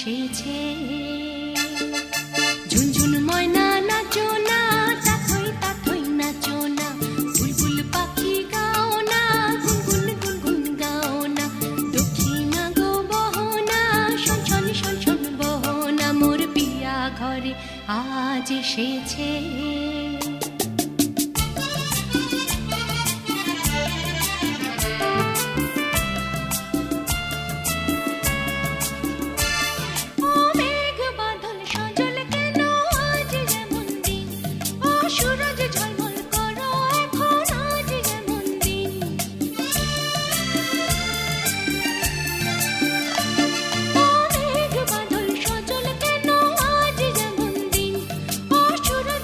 এসেছে। ঝুনঝুন ময়না নাচো না, তাথই তাথই নাচো না, বুলবুল পাখি গাও না, গুনগুন গুনগুন গাও না, দক্ষিণা গো বহনা, শোন শোন শোন শোন বহনা, মোর পিয়া ঘরে আজ এসেছে।